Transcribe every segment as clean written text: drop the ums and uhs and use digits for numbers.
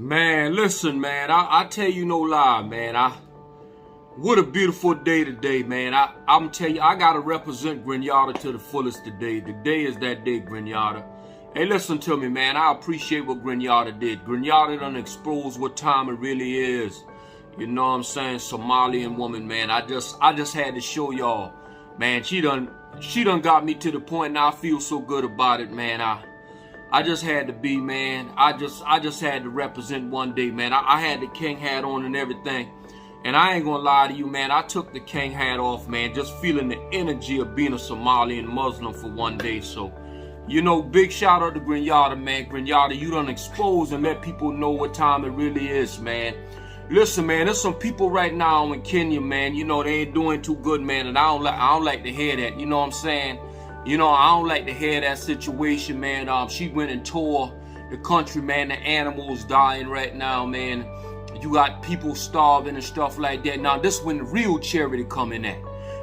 Man, listen, man. I tell you no lie, man. What a beautiful day today, man. I'm tell you, I gotta represent Grignard to the fullest today. Today is that day, Grignard. Hey, listen to me, man. I appreciate what Grignard did. Grignard done exposed what time it really is. You know what I'm saying? Somalian woman, man. I just had to show y'all, man. She done got me to the point now. I feel so good about it, man. I just had to be, man. I just had to represent one day, man. I had the king hat on and everything. And I ain't gonna lie to you, man. I took the king hat off, man, just feeling the energy of being a Somalian Muslim for one day. So, you know, big shout out to Grignard, man. Grignard, you done expose and let people know what time it really is, man. Listen, man, there's some people right now in Kenya, man. You know, they ain't doing too good, man. And I don't like to hear that. You know what I'm saying? You know, I don't like to hear that situation, man. She went and tore the country, man. The animals dying right now, man. You got people starving and stuff like that. Now, this is when the real charity coming at.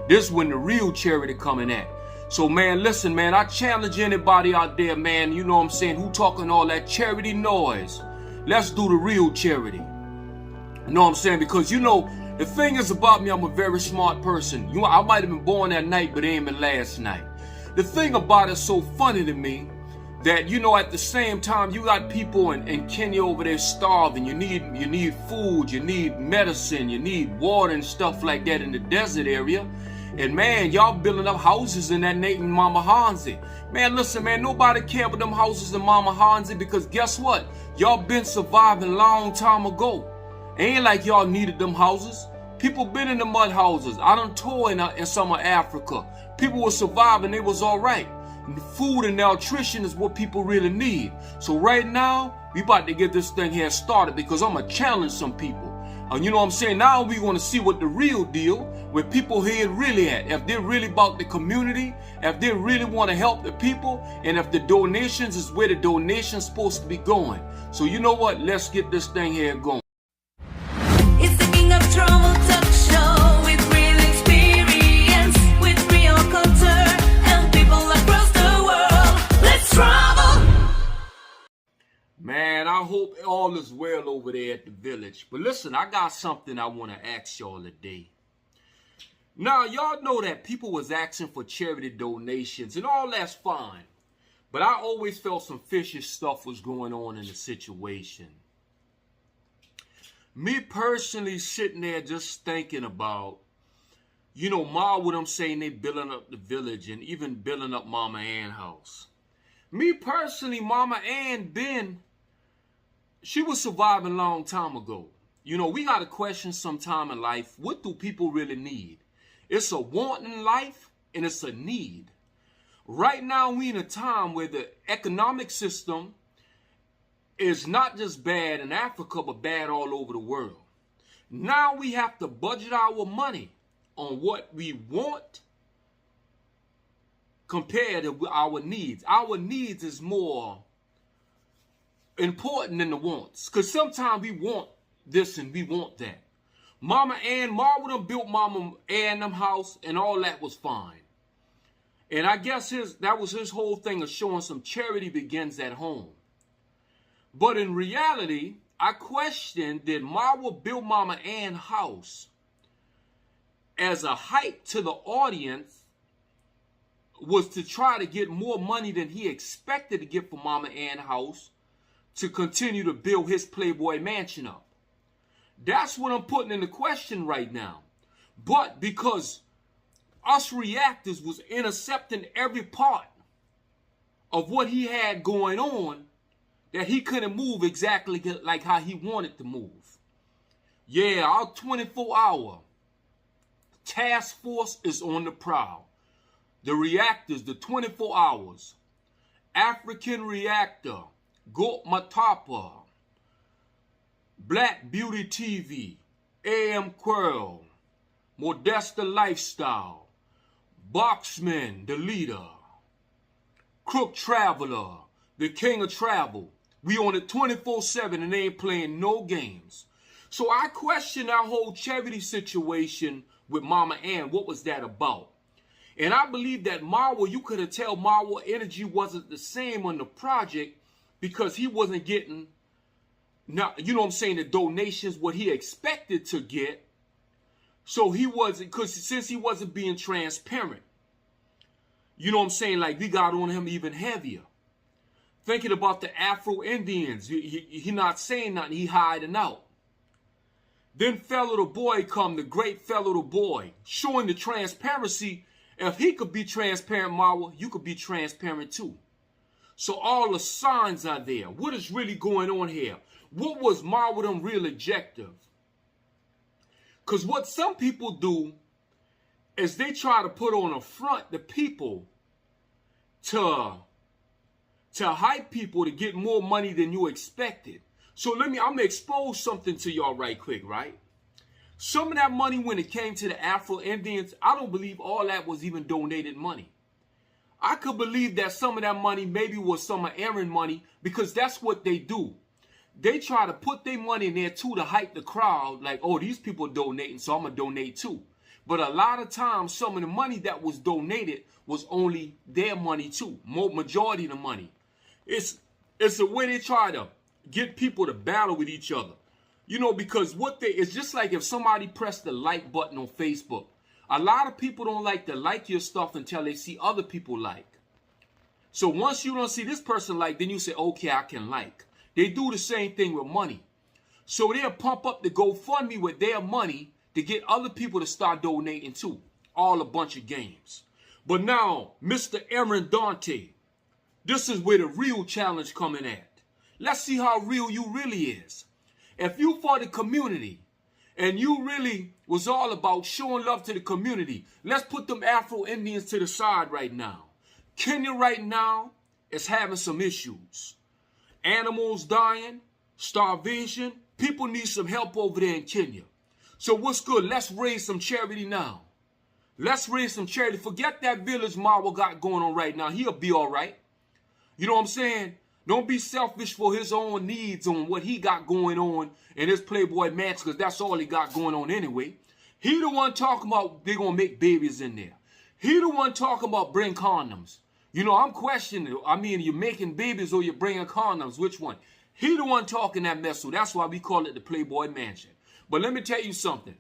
This is when the real charity coming at. So, man, listen, man, I challenge anybody out there, man, you know what I'm saying, who talking all that charity noise. Let's do the real charity. You know what I'm saying? Because, you know, the thing is about me, I'm a very smart person. You know, I might have been born that night, but it ain't been last night. The thing about it's so funny to me that, you know, at the same time, you got people in Kenya over there starving. You need food, you need medicine, you need water and stuff like that in the desert area. And man, y'all building up houses in that Nathan Mama Hansi. Man, listen, man, nobody care about them houses in Mama Hansi because guess what? Y'all been surviving a long time ago. Ain't like y'all needed them houses. People been in the mud houses. I done tour in some of Africa. People were surviving, they was all right. And food and nutrition is what people really need. So right now, we about to get this thing here started because I'm going to challenge some people. And you know what I'm saying? Now we want to see what the real deal, where people here really at. If they're really about the community, if they really want to help the people, and if the donations is where the donation's supposed to be going. So you know what? Let's get this thing here going. It's the King of Trouble talk show with real experience, with real culture and people across the world. Let's travel! Man, I hope all is well over there at the village. But listen, I got something I want to ask y'all today. Now, y'all know that people was asking for charity donations and all that's fine. But I always felt some fishy stuff was going on in the situation. Me personally sitting there just thinking about, you know, MARWA them saying they building up the village and even building up Mama Ann's house. Me personally, Mama Ann she was surviving a long time ago. You know, we got to question sometime in life, what do people really need? It's a want in life and it's a need. Right now, we in a time where the economic system is not just bad in Africa, but bad all over the world. Now we have to budget our money on what we want compared to our needs. Our needs is more important than the wants. Because sometimes we want this and we want that. MARWA done built Mama Ann them house and all that was fine. And I guess that was his whole thing of showing some charity begins at home. But in reality, I question, did MARWA build Mama Ann's house as a hype to the audience was to try to get more money than he expected to get for Mama Ann's house to continue to build his Playboy mansion up? That's what I'm putting into question right now. But because us reactors was intercepting every part of what he had going on, that he couldn't move exactly like how he wanted to move. Yeah, our 24-hour task force is on the prowl. The reactors, the 24 hours. African Reactor, Go Matapa, Black Beauty TV, AM Quirl, Modesta Lifestyle, Boxman, the leader, Crook Traveler, the king of travel. We on it 24/7 and they ain't playing no games. So I question our whole charity situation with Mama Ann. What was that about? And I believe that MARWA, you could have tell MARWA energy wasn't the same on the project because he wasn't getting Now, you know what I'm saying, the donations, what he expected to get. So he wasn't, because since he wasn't being transparent, you know what I'm saying, like we got on him even heavier. Thinking about the Afro-Indians, he not saying nothing, he hiding out. Then fellow the boy come, the great fellow the boy, showing the transparency. If he could be transparent, Marwa, you could be transparent too. So all the signs are there. What is really going on here? What was Marwa's real objective? Because what some people do is they try to put on a front the people to hype people to get more money than you expected. So I'm going to expose something to y'all right quick, right? Some of that money when it came to the Afro-Indians, I don't believe all that was even donated money. I could believe that some of that money maybe was some of Aaron money, because that's what they do. They try to put their money in there too to hype the crowd, like, oh, these people are donating, so I'm going to donate too. But a lot of times, some of the money that was donated was only their money too. Majority of the money. It's a way they try to get people to battle with each other. You know, because it's just like if somebody pressed the like button on Facebook. A lot of people don't like to like your stuff until they see other people like. So once you don't see this person like, then you say, okay, I can like. They do the same thing with money. So they'll pump up the GoFundMe with their money to get other people to start donating too. All a bunch of games. But now, Mr. Aaron Dante, this is where the real challenge coming at. Let's see how real you really is. If you for the community and you really was all about showing love to the community, let's put them Afro-Indians to the side right now. Kenya right now is having some issues. Animals dying, starvation. People need some help over there in Kenya. So what's good? Let's raise some charity now. Let's raise some charity. Forget that village Marwa got going on right now. He'll be all right. You know what I'm saying? Don't be selfish for his own needs on what he got going on in his Playboy Mansion, because that's all he got going on anyway. He the one talking about they're going to make babies in there. He the one talking about bring condoms. You know, I'm questioning. I mean, you're making babies or you're bringing condoms. Which one? He the one talking that mess. So that's why we call it the Playboy Mansion. But let me tell you something.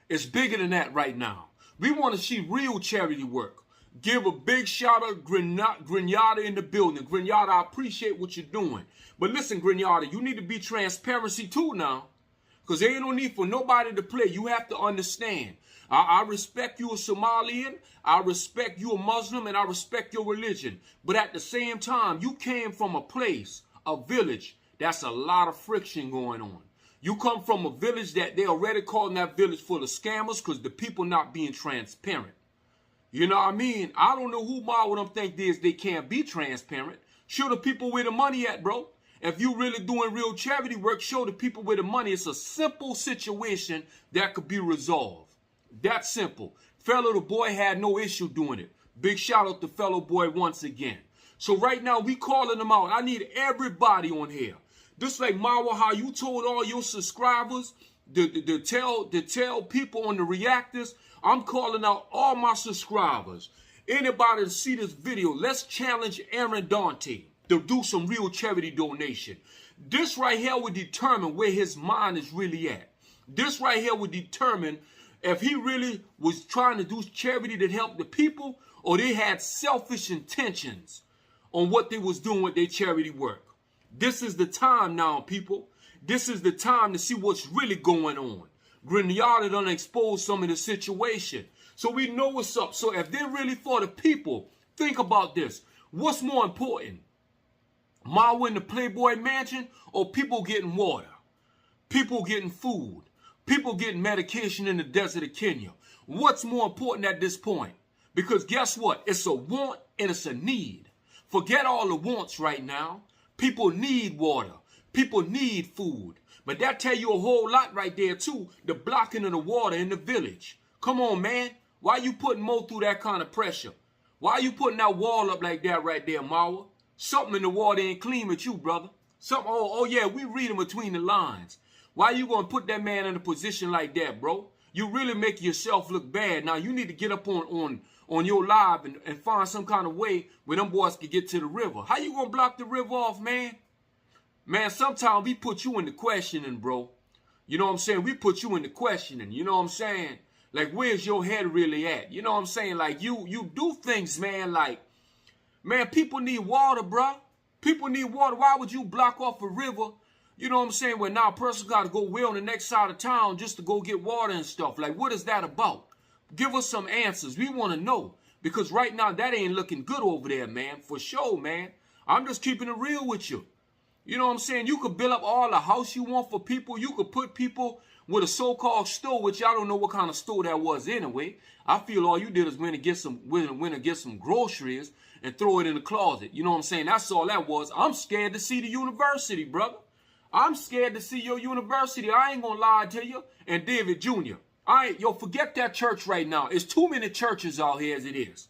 It's bigger than that right now. We want to see real charity work. Give a big shout out to Grignata in the building. Grignata, I appreciate what you're doing. But listen, Grignata, you need to be transparency too now. Because there ain't no need for nobody to play. You have to understand. I respect you a Somalian. I respect you a Muslim. And I respect your religion. But at the same time, you came from a place, a village, that's a lot of friction going on. You come from a village that they already calling that village full of scammers because the people not being transparent. You know what I mean? I don't know who Marwa think they can't be transparent. Show the people where the money at, bro. If you really doing real charity work, show the people where the money. It's a simple situation that could be resolved. That simple. Fellow the boy had no issue doing it. Big shout out to fellow boy once again. So right now we calling them out. I need everybody on here. Just like Marwa, how you told all your subscribers to tell people on the reactors, I'm calling out all my subscribers. Anybody to see this video, let's challenge Aaron Dante to do some real charity donation. This right here would determine where his mind is really at. This right here would determine if he really was trying to do charity that helped the people, or they had selfish intentions on what they was doing with their charity work. This is the time now, people. This is the time to see what's really going on. Grignata done exposed some of the situation. So we know what's up. So if they're really for the people, think about this. What's more important? Marwa in the Playboy Mansion, or people getting water? People getting food? People getting medication in the desert of Kenya? What's more important at this point? Because guess what? It's a want and it's a need. Forget all the wants right now. People need water. People need food. But that tell you a whole lot right there too, the blocking of the water in the village. Come on, man. Why you putting Mo through that kind of pressure? Why you putting that wall up like that right there, Marwa? Something in the water ain't clean with you, brother. Something, oh yeah, we reading between the lines. Why you gonna put that man in a position like that, bro? You really make yourself look bad. Now you need to get up on your live and find some kind of way where them boys can get to the river. How you gonna block the river off, man? Man, sometimes we put you into questioning, bro. You know what I'm saying? We put you into questioning. You know what I'm saying? Like, where's your head really at? You know what I'm saying? Like, you do things, man, like, man, people need water, bro. People need water. Why would you block off a river? You know what I'm saying? Where now a person got to go way on the next side of town just to go get water and stuff. Like, what is that about? Give us some answers. We want to know. Because right now, that ain't looking good over there, man. For sure, man. I'm just keeping it real with you. You know what I'm saying? You could build up all the house you want for people. You could put people with a so-called store, which I don't know what kind of store that was anyway. I feel all you did is went to get some groceries and throw it in the closet. You know what I'm saying? That's all that was. I'm scared to see the university, brother. I'm scared to see your university. I ain't gonna lie to you. And David Jr. Forget that church right now. It's too many churches out here as it is.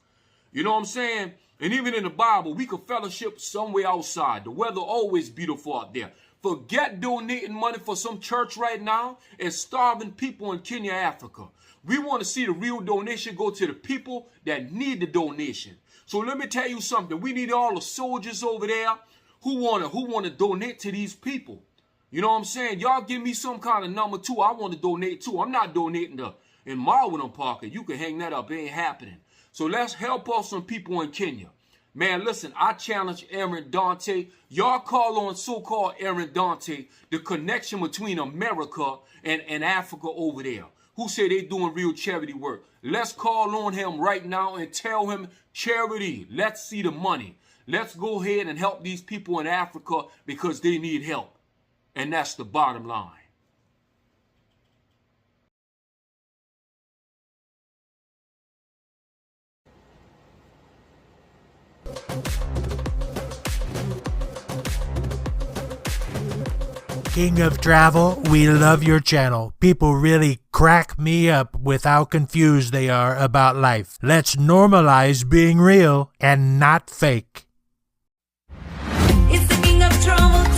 You know what I'm saying? And even in the Bible, we could fellowship somewhere outside. The weather always beautiful out there. Forget donating money for some church right now and starving people in Kenya, Africa. We want to see the real donation go to the people that need the donation. So let me tell you something. We need all the soldiers over there who wanna donate to these people. You know what I'm saying? Y'all give me some kind of number too. I want to donate too. I'm not donating in MARWA Parker. You can hang that up. It ain't happening. So let's help out some people in Kenya. Man, listen, I challenge Aaron Dante. Y'all call on so-called Aaron Dante, the connection between America and Africa over there, who say they doing real charity work. Let's call on him right now and tell him, charity, let's see the money. Let's go ahead and help these people in Africa because they need help. And that's the bottom line. King of Travel, we love your channel. People really crack me up with how confused they are about life. Let's normalize being real and not fake. It's the king of trouble.